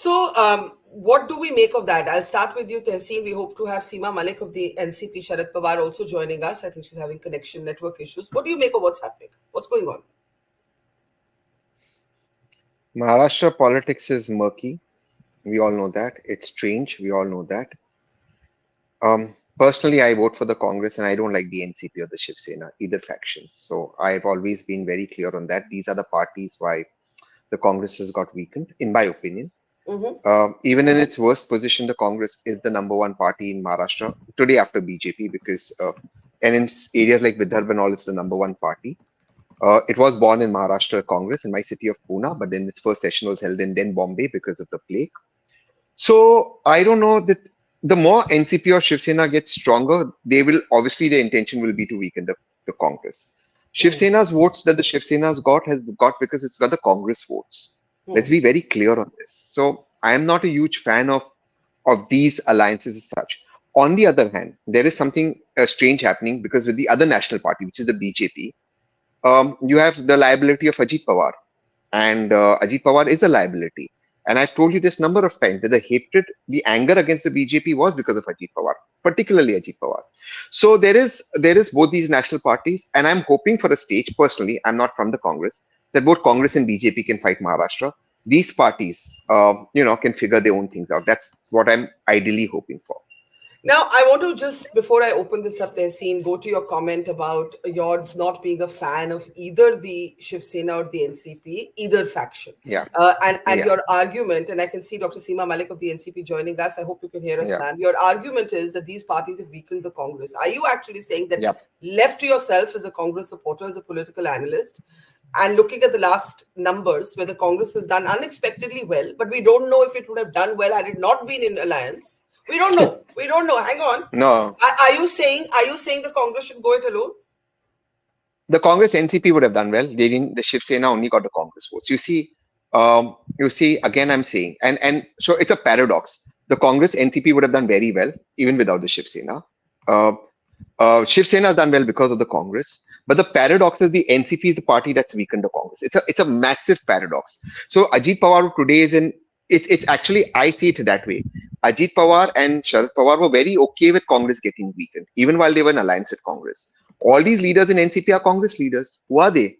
What do we make of that? I'll start with you, Tehseen. We hope to have Seema, Malik of the NCP, Sharad Pawar also joining us. I think she's having connection network issues. What do you make of what's happening? What's going on? Maharashtra politics is murky. We all know that. It's strange. We all know that. Personally, I vote for the Congress and I don't like the NCP or the Shiv Sena, either faction. So I've always been very clear on that. These are the parties why the Congress has got weakened, in my opinion. Even in its worst position, the Congress is the #1 party in Maharashtra today after BJP because, and in areas like Vidarbha and all, it's the #1 party. It was born in Maharashtra Congress in my city of Pune, but then its first session was held in then Bombay because of the plague. So I don't know that the more NCP or Shiv Sena gets stronger, they will obviously their intention will be to weaken the Congress. Shiv Sena's votes that the Shiv Sena's has got because it's got the Congress votes. Let's be very clear on this. So I am not a huge fan of these alliances as such. On the other hand, there is something strange happening because with the other national party, which is the BJP, you have the liability of Ajit Pawar. And Ajit Pawar is a liability. And I've told you this number of times that the hatred, the anger against the BJP was because of Ajit Pawar, particularly Ajit Pawar. So there is both these national parties, and I'm hoping for a stage, personally, I'm not from the Congress, that both Congress and BJP can fight Maharashtra. These parties, can figure their own things out. That's what I'm ideally hoping for. Now, I want to just, before I open this up, Tehseen, go to your comment about your not being a fan of either the Shiv Sena or the NCP, either faction. Yeah. And your argument, and I can see Dr. Seema Malik of the NCP joining us. I hope you can hear us, ma'am. Your argument is that these parties have weakened the Congress. Are you actually saying that left to yourself as a Congress supporter, as a political analyst, and looking at the last numbers where the Congress has done unexpectedly well, but we don't know if it would have done well had it not been in alliance? We don't know. We don't know. Hang on. No. Are you saying the Congress should go it alone? The Congress NCP would have done well. They didn't. The Shiv Sena only got the Congress votes. You see. Again, I'm saying, and so it's a paradox. The Congress NCP would have done very well even without the Shiv Sena. Shiv Sena has done well because of the Congress. But the paradox is the NCP is the party that's weakened the Congress. It's a massive paradox. So Ajit Pawar today is in. It's actually, I see it that way. Ajit Pawar and Sharad Pawar were very okay with Congress getting weakened, even while they were in alliance with Congress. All these leaders in NCP are Congress leaders. Who are they?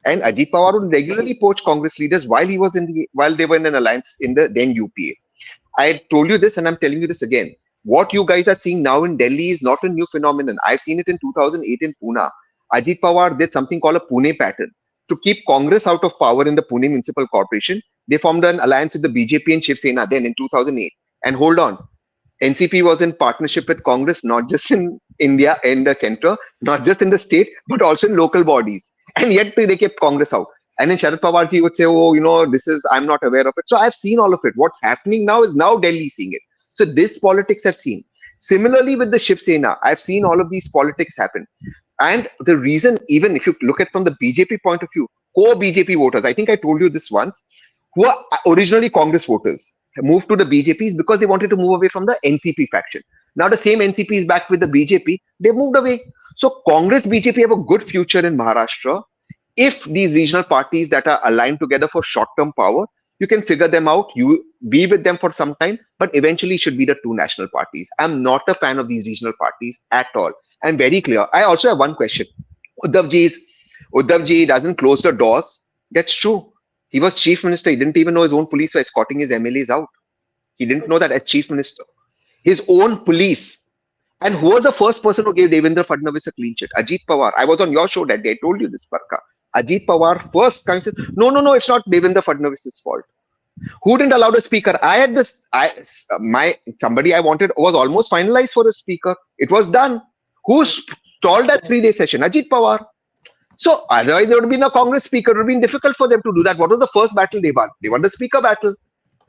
And Ajit Pawar would regularly poach Congress leaders while they were in an alliance in the then UPA. I told you this and I'm telling you this again. What you guys are seeing now in Delhi is not a new phenomenon. I've seen it in 2008 in Pune. Ajit Pawar did something called a Pune pattern. To keep Congress out of power in the Pune Municipal Corporation, they formed an alliance with the BJP and Shiv Sena then in 2008. And hold on, NCP was in partnership with Congress, not just in India, in the center, not just in the state, but also in local bodies. And yet they kept Congress out. And then Sharad Pawarji would say, I'm not aware of it. So I've seen all of it. What's happening now is now Delhi seeing it. So this politics I've seen. Similarly with the Shiv Sena, I've seen all of these politics happen. And the reason, even if you look at from the BJP point of view, core BJP voters, I think I told you this once, who are originally Congress voters, moved to the BJP because they wanted to move away from the NCP faction. Now the same NCP is back with the BJP. They moved away. So Congress, BJP have a good future in Maharashtra. If these regional parties that are aligned together for short-term power, you can figure them out. You be with them for some time, but eventually should be the two national parties. I'm not a fan of these regional parties at all. I'm very clear. I also have one question. Uddhav ji doesn't close the doors. That's true. He was chief minister. He didn't even know his own police were escorting his MLAs out. He didn't know that as chief minister. His own police. And who was the first person who gave Devendra Fadnavis a clean sheet? Ajit Pawar. I was on your show that day. I told you this, Barkha. Ajit Pawar first kind of said, no, it's not Devendra Fadnavis's fault. Who didn't allow the speaker? I had this. Somebody I wanted was almost finalized for a speaker. It was done. Who stalled that 3-day session? Ajit Pawar. So otherwise there would have been a Congress speaker. It would have been difficult for them to do that. What was the first battle they won? They won the speaker battle.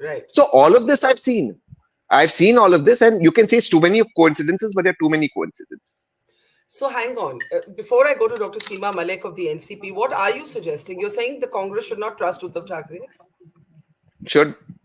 Right. So all of this I've seen. I've seen all of this, and you can say it's too many coincidences, but there are too many coincidences. So hang on. Before I go to Dr. Seema Malik of the NCP, what are you suggesting? You're saying the Congress should not trust Uddhav Thackeray?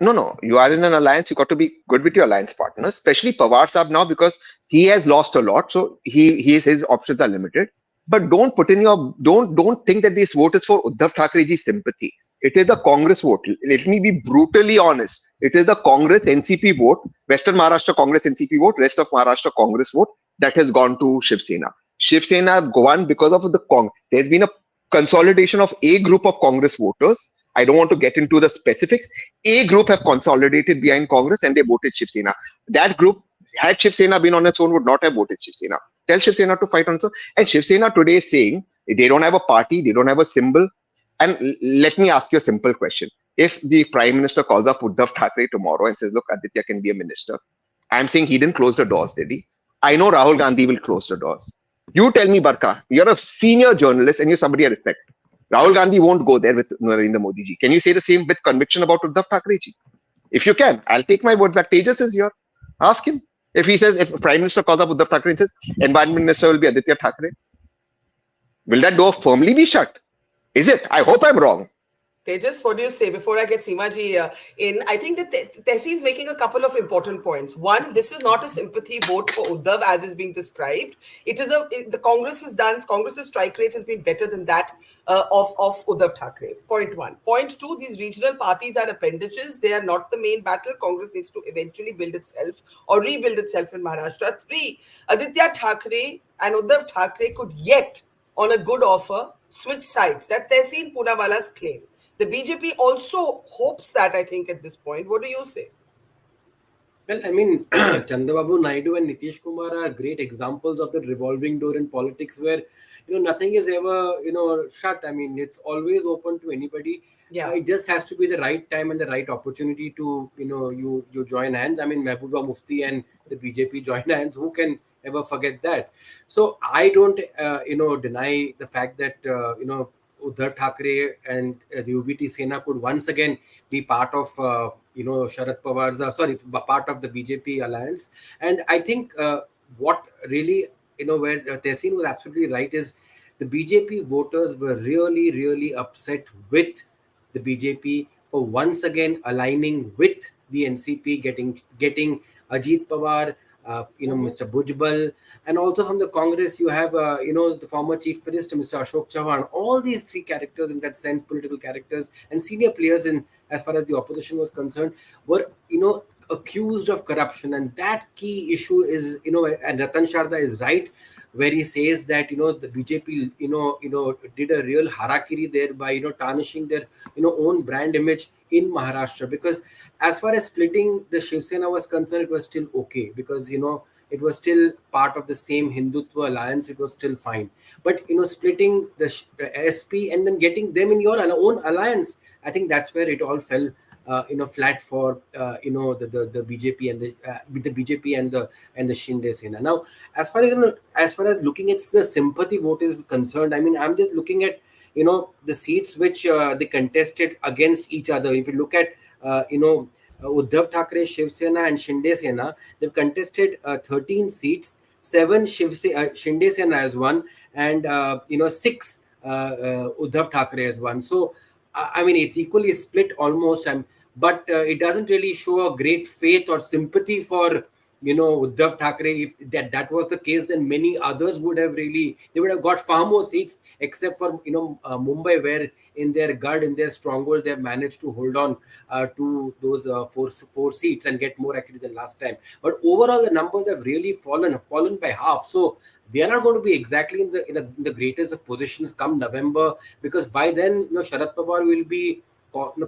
No. You are in an alliance. You got to be good with your alliance partners, especially Pawar Saab now because he has lost a lot. So his options are limited. But don't think that this vote is for Uddhav Thackeray's sympathy. It is the Congress vote. Let me be brutally honest. It is the Congress NCP vote, Western Maharashtra Congress NCP vote, rest of Maharashtra Congress vote that has gone to Shiv Sena. Shiv Sena won because of the there's been a consolidation of a group of Congress voters. I don't want to get into the specifics. A group have consolidated behind Congress and they voted Shiv Sena. That group, had Shiv Sena been on its own, would not have voted Shiv Sena. Tell Shiv Sena to fight on its own. And Shiv Sena today is saying they don't have a party, they don't have a symbol. And let me ask you a simple question. If the Prime Minister calls up Uddhav Thackeray tomorrow and says, look, Aditya can be a minister, I'm saying he didn't close the doors, did he? I know Rahul Gandhi will close the doors. You tell me, Barkha, you're a senior journalist and you're somebody I respect. Rahul Gandhi won't go there with Narendra Modi ji. Can you say the same with conviction about Uddhav Thackeray ji? If you can, I'll take my word back. Tejas is here. Ask him. If he says, if Prime Minister calls up Uddhav Thackeray and says, Environment Minister will be Aditya Thackeray, will that door firmly be shut? Is it? I hope I'm wrong. Tejas, what do you say before I get Seema ji in? I think that Tehseen is making a couple of important points. One, this is not a sympathy vote for Uddhav as is being described. It is the Congress's strike rate has been better than that of Uddhav Thackeray. Point one. Point two, these regional parties are appendages. They are not the main battle. Congress needs to eventually build itself or rebuild itself in Maharashtra. Three, Aditya Thackeray and Uddhav Thackeray could yet, on a good offer, switch sides. That Tehseen Poonawalla's claim. The BJP also hopes that, I think, at this point. What do you say? Well, I mean, Chandrababu Naidu and Nitish Kumar are great examples of the revolving door in politics where, nothing is ever, shut. I mean, it's always open to anybody. Yeah. It just has to be the right time and the right opportunity to, you join hands. I mean, Mehbooba Mufti and the BJP join hands. Who can ever forget that? So I don't, deny the fact that, Uddhav Thackeray and the UBT Sena could once again be part of, Sharad Pawar's, part of the BJP alliance. And I think what really, where Tehseen was absolutely right is the BJP voters were really, really upset with the BJP for once again aligning with the NCP, getting Ajit Pawar, Mr. Bhujbal, and also from the Congress, you have, the former Chief Minister, Mr. Ashok Chauhan. All these three characters, in that sense, political characters and senior players as far as the opposition was concerned, were, accused of corruption. And that key issue is, and Ratan Sharda is right, where he says that, the BJP, did a real harakiri there by, tarnishing their, own brand image in Maharashtra. Because as far as splitting the Shiv Sena was concerned, it was still okay because, it was still part of the same Hindutva alliance. It was still fine. But, splitting the SP and then getting them in your own alliance, I think that's where it all fell, flat for, the BJP and the BJP and the Shinde Sena. Now, as far as looking at the sympathy vote is concerned, I mean, I'm just looking at, the seats which they contested against each other. If you look at, Uddhav Thackeray, Shiv Sena and Shinde Sena, they've contested 13 seats, 7 Shinde Sena has won, and 6 Uddhav Thackeray has won. So, I mean, it's equally split almost, but it doesn't really show a great faith or sympathy for, Uddhav Thackeray. If that was the case, then many others would have they would have got far more seats, except for, Mumbai, where in their gut, in their stronghold, they have managed to hold on to those 4 seats and get more actually than last time. But overall, the numbers have really fallen by half. So they are not going to be exactly in the greatest of positions come November, because by then, Sharad Pawar will be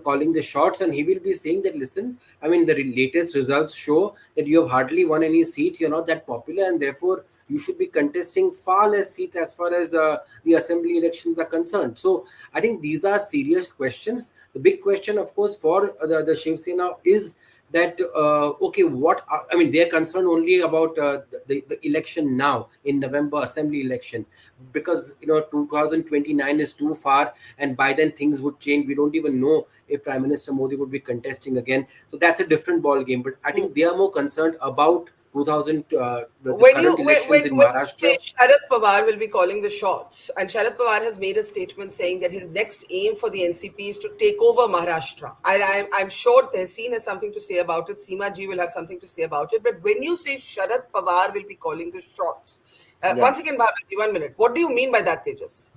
calling the shots, and he will be saying that, listen, I mean, the latest results show that you have hardly won any seat, you're not that popular, and therefore you should be contesting far less seats as far as the assembly elections are concerned. So I think these are serious questions. The big question, of course, for the Shiv Sena is that, they're concerned only about the election now in November, assembly election, because 2029 is too far, and by then things would change. We don't even know if Prime Minister Modi would be contesting again. So that's a different ball game. But I think they are more concerned about the current elections in Maharashtra. Sharad Pawar will be calling the shots, and Sharad Pawar has made a statement saying that his next aim for the NCP is to take over Maharashtra. I'm sure Tehseen has something to say about it. Seema ji will have something to say about it. But when you say Sharad Pawar will be calling the shots, once again, Bhamla ji, 1 minute. What do you mean by that, Tejas?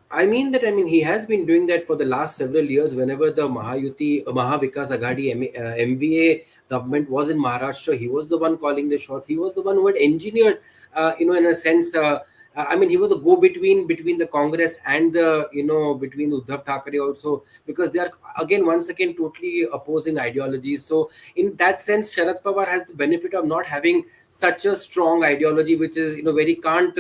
I mean he has been doing that for the last several years. Whenever the Mahayukti, Mahavikas Aghadi, MVA government was in Maharashtra, he was the one calling the shots. He was the one who had engineered, in a sense. He was the go-between between the Congress and the, between Uddhav Thackeray also, because they are once again totally opposing ideologies. So in that sense, Sharad Pawar has the benefit of not having such a strong ideology, which is, where he can't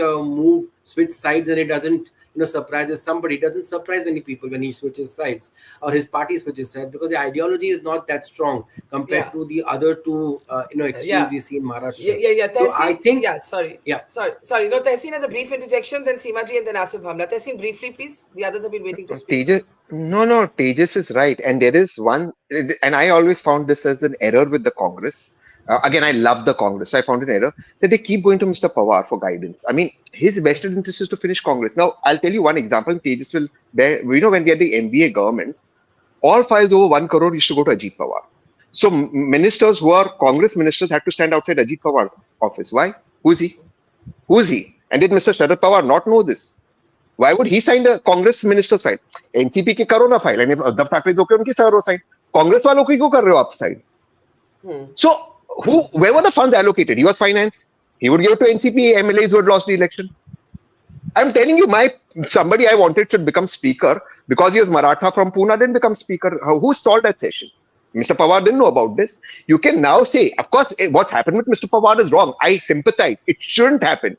switch sides, and it doesn't surprises somebody. It doesn't surprise many people when he switches sides or his party switches sides, because the ideology is not that strong compared to the other two extremes we see in Maharashtra. So I think sorry. No, Tehseen has a brief interjection, then Seema ji, and then Asif Bhamla. Tehseen, briefly please. The others have been waiting to speak. Tejas is right, and there is one, and I always found this as an error with the Congress. Again, I love the Congress. I found an error that they keep going to Mr. Pawar for guidance. I mean, his vested interest is to finish Congress. Now, I'll tell you one example. Tejas will bear. When we had the MVA government, all files over 1 crore used to go to Ajit Pawar. So ministers who are Congress ministers had to stand outside Ajit Pawar's office. Why? Who's he? And did Mr. Sharad Pawar not know this? Why would he sign the Congress minister's file? NCP की करो ना file. And Uddhav Thackeray तो उनकी करो sign. Congress वालों की क्यों कर रहे हो आप sign? So where were the funds allocated? He was finance. He would give it to NCP MLAs who had lost the election. I'm telling you, somebody I wanted should become speaker because he was Maratha from Pune, didn't become speaker. Who stalled that session? Mr. Pawar didn't know about this. You can now say, of course, what's happened with Mr. Pawar is wrong. I sympathize. It shouldn't happen.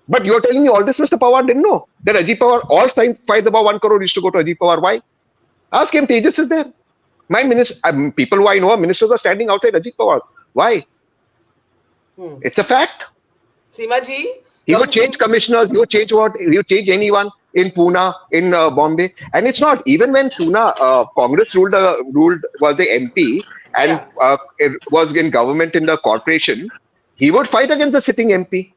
But you're telling me all this Mr. Pawar didn't know. That Ajit Pawar, all files above 1 crore used to go to Ajit Pawar. Why? Ask him. Tejas is there. People who I know, ministers are standing outside Ajit Pawar's. Why? It's a fact. Seema ji? He would change commissioners, he would change anyone in Pune, in Bombay. And it's not, even when Pune, Congress was the MP and it was in government in the corporation, he would fight against the sitting MP.